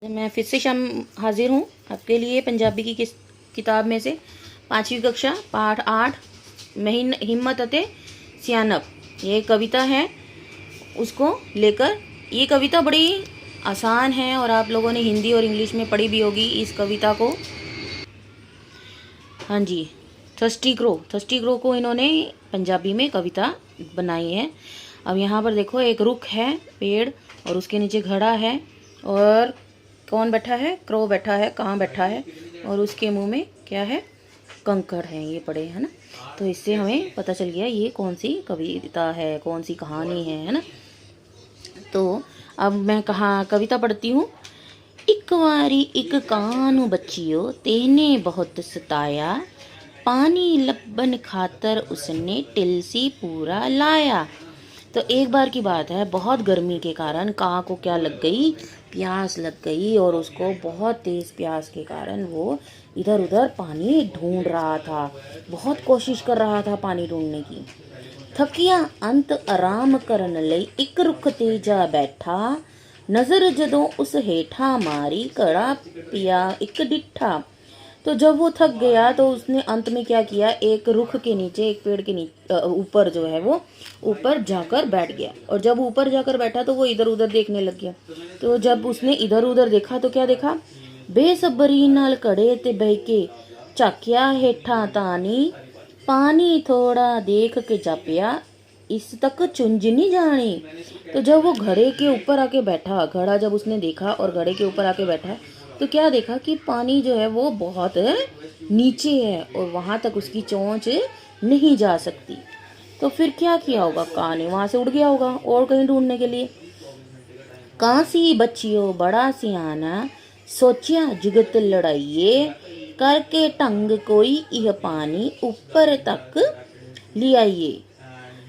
मैं फिर से शाम हाजिर हूँ आपके लिए पंजाबी की किताब में से 5वीं कक्षा पाठ 8 महीन हिम्मत अते सियानप। ये कविता है, उसको लेकर। ये कविता बड़ी आसान है और आप लोगों ने हिंदी और इंग्लिश में पढ़ी भी होगी इस कविता को। हाँ जी, थर्स्टी क्रो को इन्होंने पंजाबी में कविता बनाई है। अब यहाँ पर देखो, एक रुख है, पेड़, और उसके नीचे घड़ा है, और कौन बैठा है? क्रो बैठा है, कां बैठा है, और उसके मुंह में क्या है? कंकड़ है। ये पढ़े है ना, तो इससे हमें पता चल गया ये कौन सी कविता है, कौन सी कहानी है ना। तो अब मैं कविता पढ़ती हूँ। एक वारी एक कानू बच्चियो तेने बहुत सताया, पानी लब्बन खातर उसने टिलसी पूरा लाया। तो एक बार की बात है, बहुत गर्मी के कारण कां को क्या लग गई? प्यास लग गई, और उसको बहुत तेज़ प्यास के कारण वो इधर उधर पानी ढूंढ रहा था, बहुत कोशिश कर रहा था पानी ढूंढने की। थकिया अंत आराम करन लई एक रुख ते जा बैठा, नज़र जदों उस हेठा मारी कड़ा पिया एक डिठा। तो जब वो थक गया तो उसने अंत में क्या किया? एक रुख के नीचे, एक पेड़ के नीचे ऊपर जो है वो ऊपर जाकर बैठ गया। और जब ऊपर जाकर बैठा तो वो इधर उधर देखने लग गया। तो जब उसने इधर उधर देखा तो क्या देखा? बेसब्री नाल कड़े ते बह के झाकिया हेठा तानी, पानी थोड़ा देख के जापिया इस तक चुंझ नहीं जानी। तो जब वो घड़े के ऊपर आके बैठा, घड़ा जब उसने देखा और घड़े के ऊपर आके बैठा, तो क्या देखा कि पानी जो है वो बहुत नीचे है और वहां तक उसकी चोंच नहीं जा सकती। तो फिर क्या किया होगा? कां ने वहां से उड़ गया होगा और कहीं ढूंढने के लिए। कांसी बच्चियों बड़ा सियाना, सोचिया जुगत लड़ाइए, करके ढंग कोई यह पानी ऊपर तक ले आइए।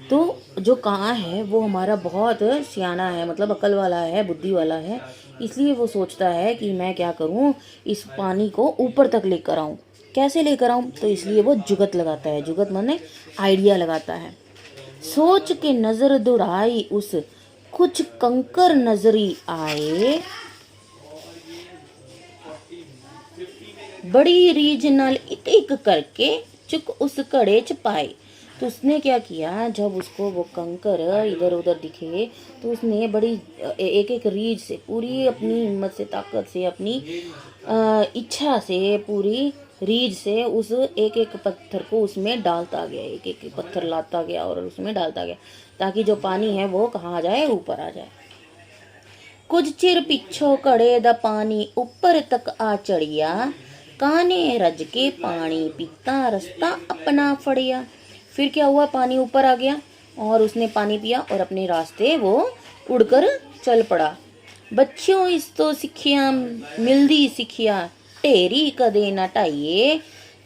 तो जो कां है वो हमारा बहुत सियाना है, मतलब अकल वाला है, बुद्धि वाला है। इसलिए वो सोचता है कि मैं क्या करूं, इस पानी को ऊपर तक लेकर आऊं। कैसे लेकर आऊं? तो इसलिए वो जुगत लगाता है। जुगत माने आइडिया लगाता है। सोच के नजर दौड़ाई उस, कुछ कंकर नजरी आए, बड़ी रीझ नाल एक एक करके चुक उस घड़े च पाए। तो उसने क्या किया? जब उसको वो कंकर इधर उधर दिखे तो उसने बड़ी एक एक रीझ से, पूरी अपनी हिम्मत से, ताकत से, अपनी इच्छा से, पूरी रीझ से उस एक एक पत्थर को उसमें डालता गया, एक एक पत्थर लाता गया और उसमें डालता गया, ताकि जो पानी है वो कहाँ आ जाए? ऊपर आ जाए। कुछ चिर पिछो घड़े दा पानी ऊपर तक आ चढ़िया, काने रज के पानी पीता रास्ता अपना फड़िया। फिर क्या हुआ? पानी ऊपर आ गया और उसने पानी पिया और अपने रास्ते वो उड़कर चल पड़ा। बच्चों इस तो सिखिया मिलदी सिखिया, ढेरी कदे ना ढाइए,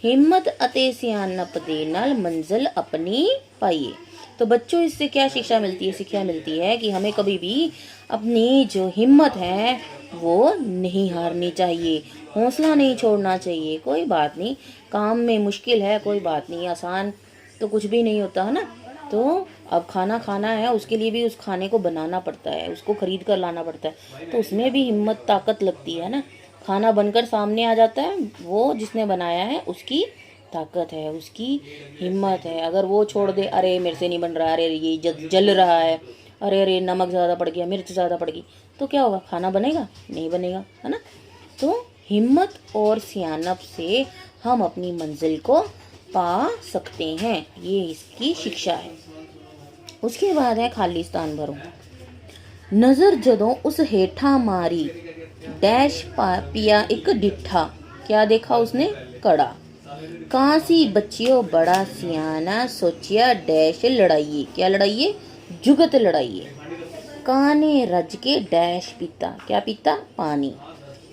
हिम्मत अते सियानप दे नाल मंजिल अपनी पाइए। तो बच्चों, इससे क्या शिक्षा मिलती है? शिक्षा मिलती है कि हमें कभी भी अपनी जो हिम्मत है वो नहीं हारनी चाहिए, हौसला नहीं छोड़ना चाहिए। कोई बात नहीं, काम में मुश्किल है, कोई बात नहीं, आसान तो कुछ भी नहीं होता है ना। तो अब खाना खाना है, उसके लिए भी उस खाने को बनाना पड़ता है, उसको खरीद कर लाना पड़ता है, तो उसमें भी हिम्मत ताकत लगती है ना। खाना बनकर सामने आ जाता है, वो जिसने बनाया है उसकी ताकत है, उसकी हिम्मत है। अगर वो छोड़ दे, अरे मेरे से नहीं बन रहा, अरे ये जल रहा है, अरे अरे नमक ज़्यादा पड़ गया, मिर्च ज़्यादा पड़ गई, तो क्या होगा? खाना बनेगा? नहीं बनेगा, है ना। तो हिम्मत और सियानप से हम अपनी मंजिल को पा सकते हैं, ये इसकी शिक्षा है। उसके बाद है खालिस्तान भरो। नजर जदों उस हेठा मारी, डैश पिया एक डिठा। क्या देखा उसने? कड़ा। कांसी बच्चियों बड़ा सियाना, सोचिया डैश लड़ाइए। क्या लड़ाइए? जुगत लड़ाइए। काने रज के डैश पीता। क्या पीता? पानी।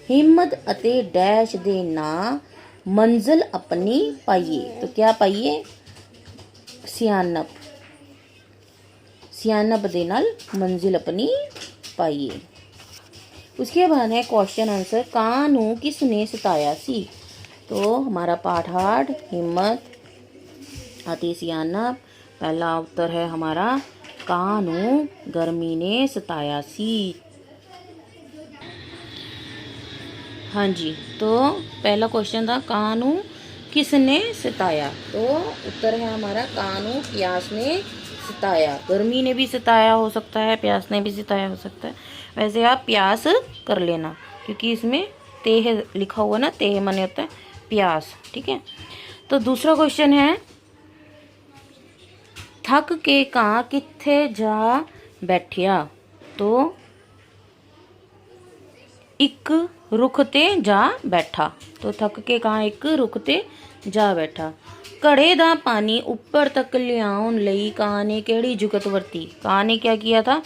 हिम्मत अते डैश दे ना मंजिल अपनी पाइए। तो क्या पाइए? सियानप। सियानप दे नाल मंजिल अपनी पाइए। उसके बाद है क्वेश्चन आंसर। कां नू किसने सताया सी? तो हमारा पाठ 8 हिम्मत अति सियानप। पहला उत्तर है हमारा, कां नू गर्मी ने सताया सी। हाँ जी, तो पहला क्वेश्चन था कानू किसने सताया, तो उत्तर है हमारा कानू प्यास ने सताया। गर्मी ने भी सताया हो सकता है, प्यास ने भी सताया हो सकता है। वैसे आप प्यास कर लेना क्योंकि इसमें तेह लिखा हुआ ना, तेह माने होता है प्यास। ठीक है, तो दूसरा क्वेश्चन है थक के कां कित्थे जा बैठिया, तो एक रुख ते जा बैठा। तो थक के कां एक रुख ते जा बैठा। घड़े दा पानी ऊपर तक लियाउण लई कां ने केड़ी जुगत वरती। कां ने क्या किया था,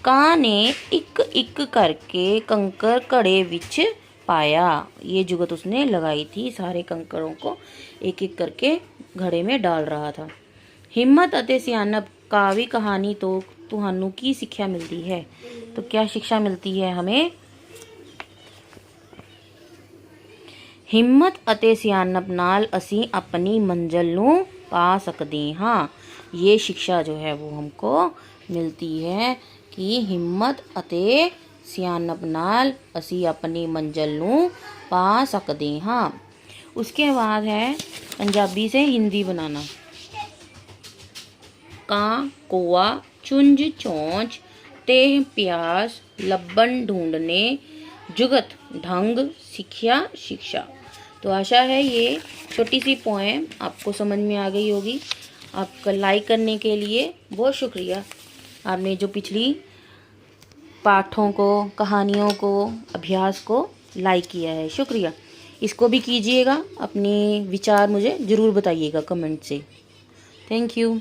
कां ने एक एक करके कंकर घड़े विच पाया। ये जुगत उसने लगाई थी, सारे कंकरों को एक एक करके घड़े में डाल रहा था। हिम्मत अते सियानप कावी कहानी तो तुहानू की शिक्षा मिलती है, तो क्या शिक्षा मिलती है हमें, हिम्मत अते सियानप नाल असी अपनी मंजिल नू पा सकते हाँ। ये शिक्षा जो है वो हमको मिलती है कि हिम्मत अते सियानप नाल असी अपनी मंजिल नू पा सकते हाँ। उसके बाद है पंजाबी से हिंदी बनाना। कां कोआ चुंझ चोंच तेह प्यास लब्बन ढूंढने जुगत ढंग सिक्ख्या शिक्षा। तो आशा है ये छोटी सी पोएम आपको समझ में आ गई होगी। आपका लाइक करने के लिए बहुत शुक्रिया। आपने जो पिछली पाठों को, कहानियों को, अभ्यास को लाइक किया है, शुक्रिया। इसको भी कीजिएगा, अपने विचार मुझे ज़रूर बताइएगा कमेंट से। Thank you.